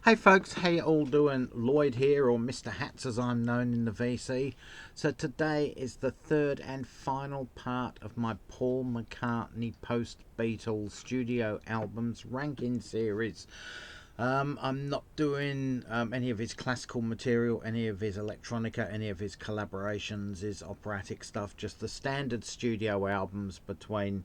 Hey folks, how you all doing? Lloyd here, or Mr. Hats as I'm known in the VC. So today is the third and final part of my Paul McCartney post-Beatles studio albums ranking series. I'm not doing any of his classical material, any of his electronica, any of his collaborations, his operatic stuff, just the standard studio albums between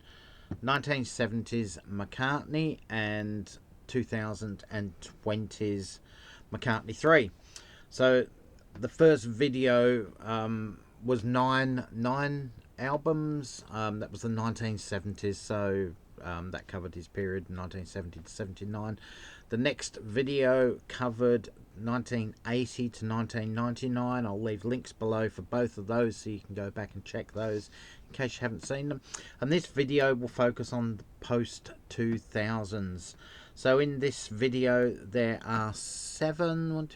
1970s McCartney and 2020's McCartney 3. So the first video was nine albums. That was the 1970s, so that covered his period 1970 to 79. The next video covered 1980 to 1999. I'll leave links below for both of those so you can go back and check those in case you haven't seen them. And this video will focus on the post 2000s. So in this video there are 7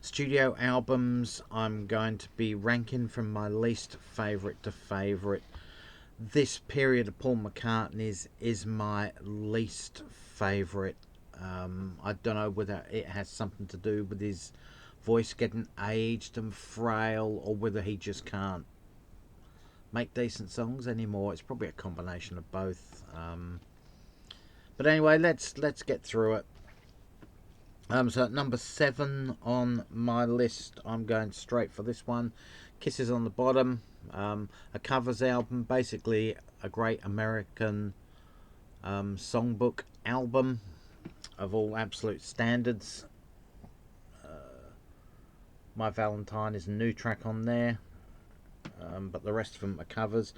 studio albums I'm going to be ranking from my least favourite to favourite. This period of Paul McCartney's is my least favourite. I don't know whether it has something to do with his voice getting aged and frail, or whether he just can't make decent songs anymore. It's probably a combination of both. But anyway, let's get through it. So at number 7 on my list, I'm going straight for this one. Kisses on the Bottom, a covers album, basically a great American songbook album of all absolute standards. My Valentine is a new track on there, but the rest of them are covers.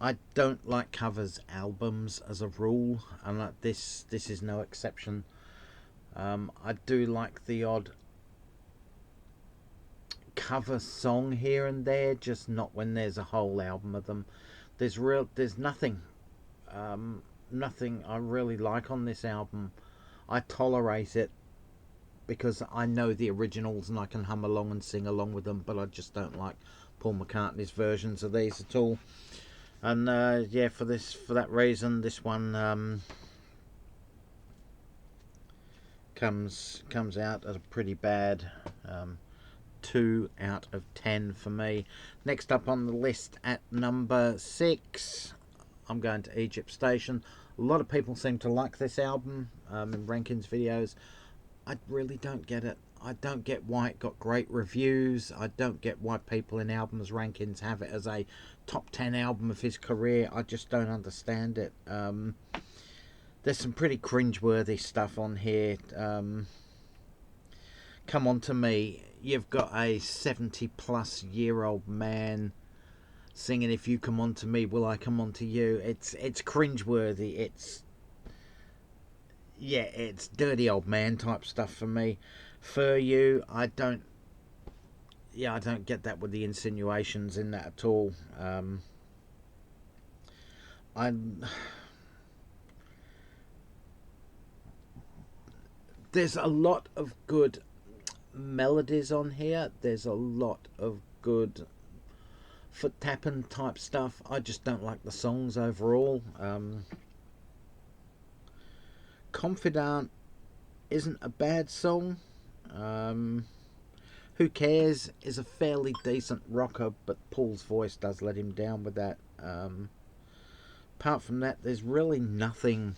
I don't like covers albums as a rule, and this is no exception. I do like the odd cover song here and there, just not when there's a whole album of them. There's nothing I really like on this album. I tolerate it because I know the originals and I can hum along and sing along with them, but I just don't like Paul McCartney's versions of these at all. And yeah, for that reason, this one comes out as a pretty bad 2 out of 10 for me. Next up on the list at number 6, I'm going to Egypt Station. A lot of people seem to like this album in rankings videos. I really don't get it. I don't get why it got great reviews. I don't get why people in albums rankings have it as a top 10 album of his career. I just don't understand it. There's some pretty cringeworthy stuff on here. Come On To Me. You've got a 70-plus-year-old man singing "If You Come On To Me, Will I Come On To You." It's cringeworthy. It's dirty old man type stuff for me. For You, I don't get that with the insinuations in that at all. There's a lot of good melodies on here. There's a lot of good foot tapping type stuff. I just don't like the songs overall. Confidant isn't a bad song. Who Cares is a fairly decent rocker, but Paul's voice does let him down with that. Apart from that, there's really nothing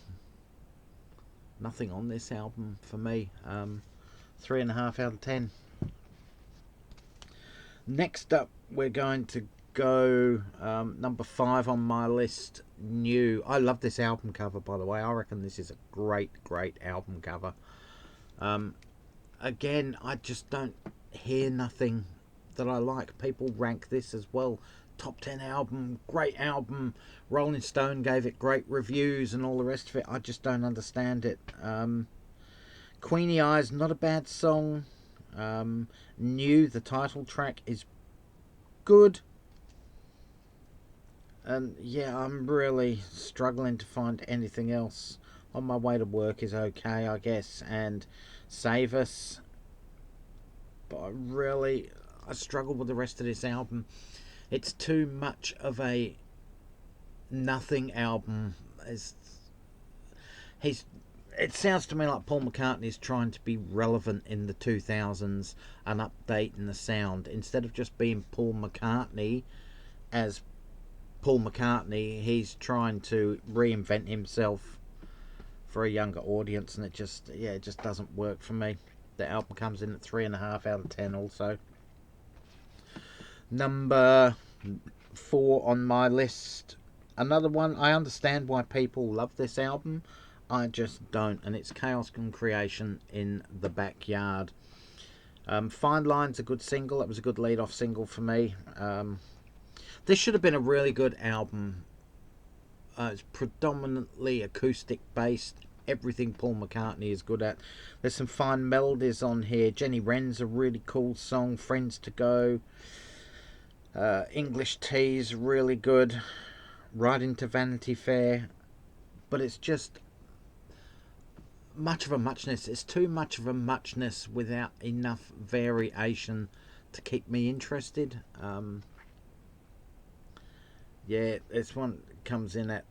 on this album for me. 3.5 out of 10. Next up, we're going to go number 5 on my list, New. I love this album cover, by the way. I reckon this is a great album cover. Again, I just don't hear nothing that I like. People rank this as well. Top 10 album, great album. Rolling Stone gave it great reviews and all the rest of it. I just don't understand it. Queenie Eyes, not a bad song. New, the title track, is good. And yeah, I'm really struggling to find anything else. On My Way to Work is okay, I guess. And Save Us. But I struggle with the rest of this album. It's too much of a nothing album. He's it sounds to me like Paul McCartney is trying to be relevant in the 2000s and updating the sound. Instead of just being Paul McCartney as Paul McCartney, he's trying to reinvent himself for a younger audience, and it just doesn't work for me. The album comes in at 3.5 out of 10 also. Number 4 on my list, another one. I understand why people love this album, I just don't, and it's Chaos and Creation in the Backyard. Fine Line's a good single. It was a good lead-off single for me. This should have been a really good album. It's predominantly acoustic based. Everything Paul McCartney is good at. There's some fine melodies on here. Jenny Wren's a really cool song. Friends to Go. English Tea's really good. Right into Vanity Fair. But it's just much of a muchness. It's too much of a muchness without enough variation to keep me interested. Yeah, this one comes in at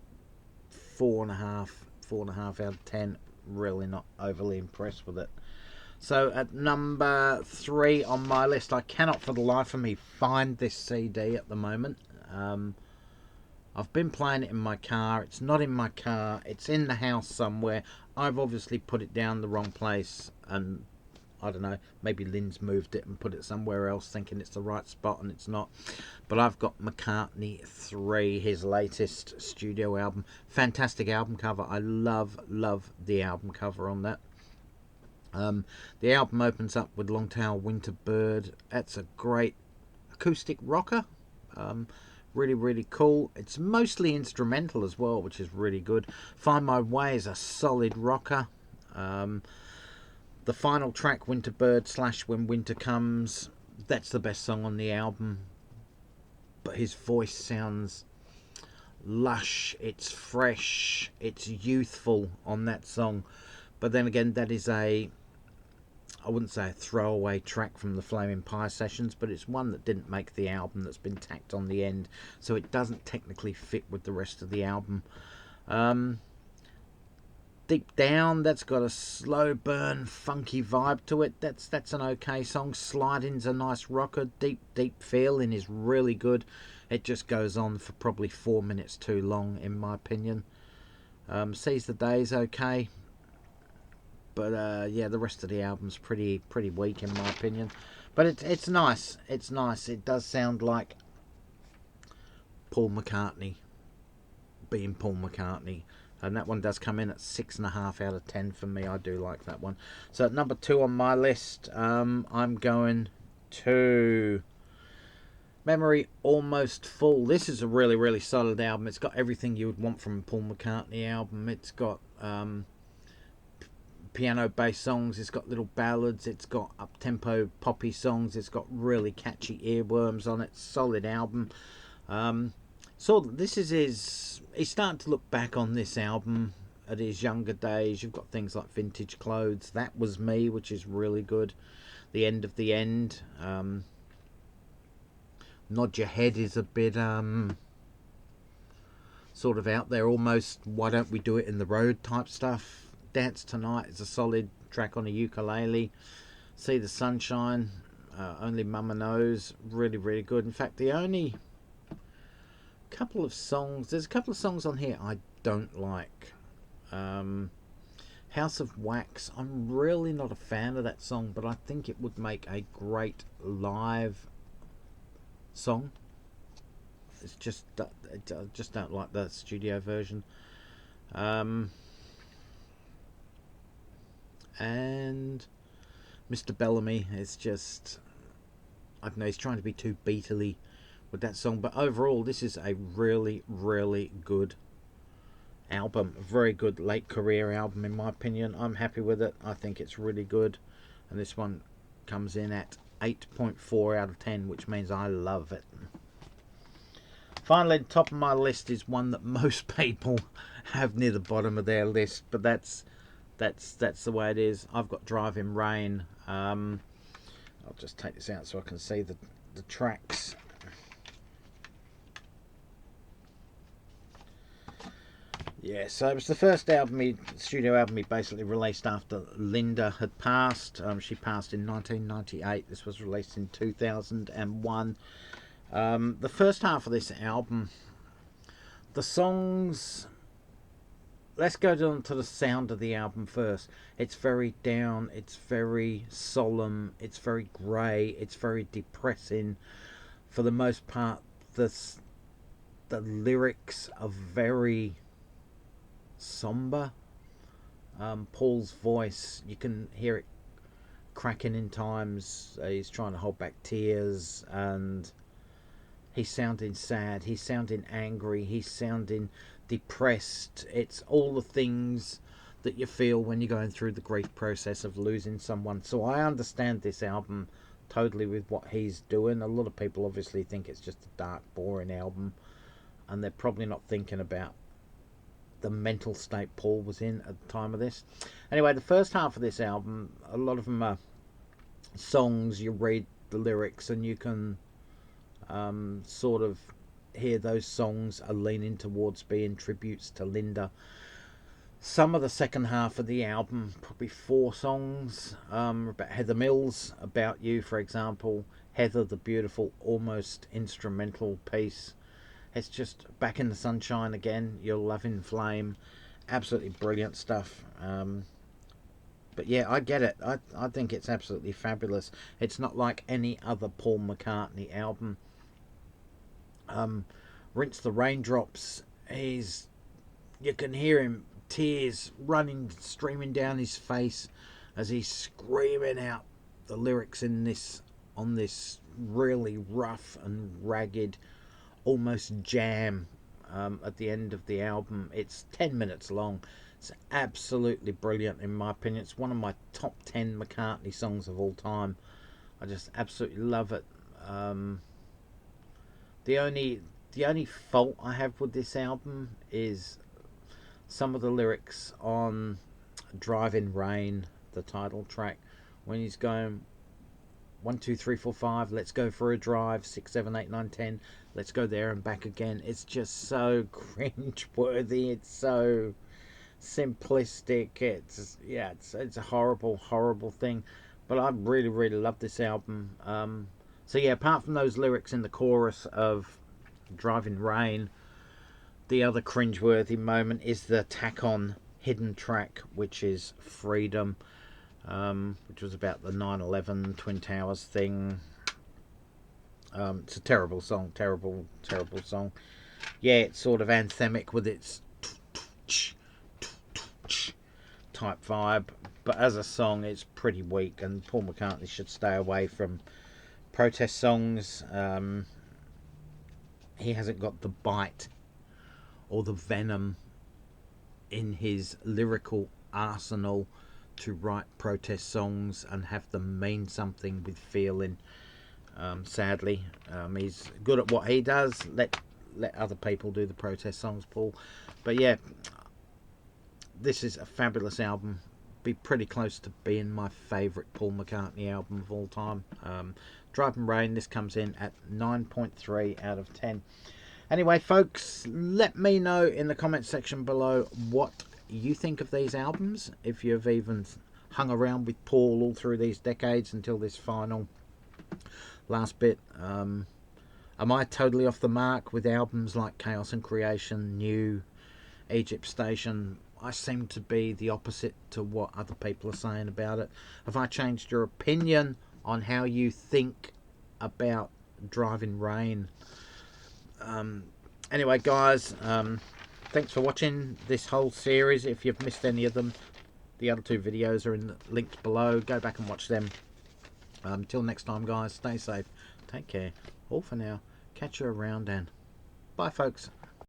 4.5 out of 10. Really not overly impressed with it. So at number 3 on my list, I cannot for the life of me find this CD at the moment. I've been playing it in my car. It's not in my car. It's in the house somewhere. I've obviously put it down the wrong place, and I don't know, maybe Lynn's moved it and put it somewhere else thinking it's the right spot, and it's not. But I've got McCartney 3, his latest studio album. Fantastic album cover. I love the album cover on that. The album opens up with Long Tail Winter Bird. That's a great acoustic rocker. Really cool. It's mostly instrumental as well, which is really good. Find My Way is a solid rocker. The final track, Winter Bird / When Winter Comes, that's the best song on the album. But his voice sounds lush, it's fresh, it's youthful on that song. But then again, that is I wouldn't say a throwaway track from the Flaming Pie sessions, but it's one that didn't make the album, that's been tacked on the end, so it doesn't technically fit with the rest of the album. Deep Down, that's got a slow burn, funky vibe to it. That's an okay song. Sliding's a nice rocker. Deep Feeling is really good. It just goes on for probably 4 minutes too long, in my opinion. Seize the Day's okay. But yeah, the rest of the album's pretty weak in my opinion. But it's nice. It's nice. It does sound like Paul McCartney being Paul McCartney. And that one does come in at 6.5 out of 10 for me. I do like that one. So at number 2 on my list, I'm going to Memory Almost Full. This is a really solid album. It's got everything you would want from a Paul McCartney album. It's got piano-based songs, it's got little ballads, it's got up-tempo poppy songs, it's got really catchy earworms on it. Solid album. So this is he's starting to look back on this album at his younger days. You've got things like Vintage Clothes, That Was Me, which is really good. The End of the End. Nod Your Head is a bit sort of out there, almost Why Don't We Do It in the Road type stuff. Dance Tonight is a solid track on a ukulele. See the Sunshine, Only Mama Knows, really good. In fact, the only couple of songs, there's a couple of songs on here I don't like. House of Wax, I'm really not a fan of that song, but I think it would make a great live song. It's just, I just don't like the studio version. And Mr. Bellamy is just, I don't know, he's trying to be too beatly with that song, but overall this is a really good album. A very good late career album in my opinion. I'm happy with it. I think it's really good, and this one comes in at 8.4 out of 10, which means I love it. Finally, the top of my list is one that most people have near the bottom of their list, but that's the way it is. I've got Driving Rain. I'll just take this out so I can see the tracks. Yeah, so it was the first album, studio album he basically released after Linda had passed. She passed in 1998. This was released in 2001. The first half of this album, the songs... Let's go down to the sound of the album first. It's very down, it's very solemn, it's very grey, it's very depressing. For the most part, the lyrics are very somber. Paul's voice, you can hear it cracking in times. He's trying to hold back tears, and he's sounding sad, he's sounding angry, he's sounding depressed. It's all the things that you feel when you're going through the grief process of losing someone. So I understand this album totally with what he's doing. A lot of people obviously think it's just a dark, boring album, and they're probably not thinking about the mental state Paul was in at the time of this. Anyway, the first half of this album, a lot of them are songs. You read the lyrics and you can sort of hear those songs are leaning towards being tributes to Linda. Some of the second half of the album, probably 4 songs, about Heather Mills, About You, for example. Heather, the beautiful, almost instrumental piece. It's just Back in the Sunshine again, Your Loving Flame. Absolutely brilliant stuff. But yeah, I get it. I think it's absolutely fabulous. It's not like any other Paul McCartney album. Rinse the Raindrops, you can hear him, tears running, streaming down his face as he's screaming out the lyrics on this really rough and ragged, almost jam at the end of the album. It's 10 minutes long. It's absolutely brilliant in my opinion. It's one of my top 10 McCartney songs of all time. I just absolutely love it. The only fault I have with this album is some of the lyrics on Driving Rain, the title track, when he's going 1, 2, 3, 4, 5, let's go for a drive, 6, 7, 8, 9, 10, let's go there and back again. It's just so cringe worthy. It's so simplistic. It's a horrible thing. But I really love this album. So yeah, apart from those lyrics in the chorus of Driving Rain, the other cringeworthy moment is the tack-on hidden track, which is Freedom, which was about the 9/11 Twin Towers thing. It's a terrible song, terrible song. Yeah, it's sort of anthemic with its type vibe, but as a song, it's pretty weak, and Paul McCartney should stay away from protest songs. He hasn't got the bite or the venom in his lyrical arsenal to write protest songs and have them mean something with feeling. Sadly, he's good at what he does. Let other people do the protest songs, Paul. But yeah, this is a fabulous album. Be pretty close to being my favourite Paul McCartney album of all time. Driving Rain, this comes in at 9.3 out of 10. Anyway, folks, let me know in the comment section below what you think of these albums. If you've even hung around with Paul all through these decades until this final last bit. Am I totally off the mark with albums like Chaos and Creation, New, Egypt Station? I seem to be the opposite to what other people are saying about it. Have I changed your opinion on how you think about Driving Rain? Anyway, guys, thanks for watching this whole series. If you've missed any of them, the other 2 videos are in the links below. Go back and watch them. Till next time, guys, stay safe, take care, all for now, catch you around, and bye, folks.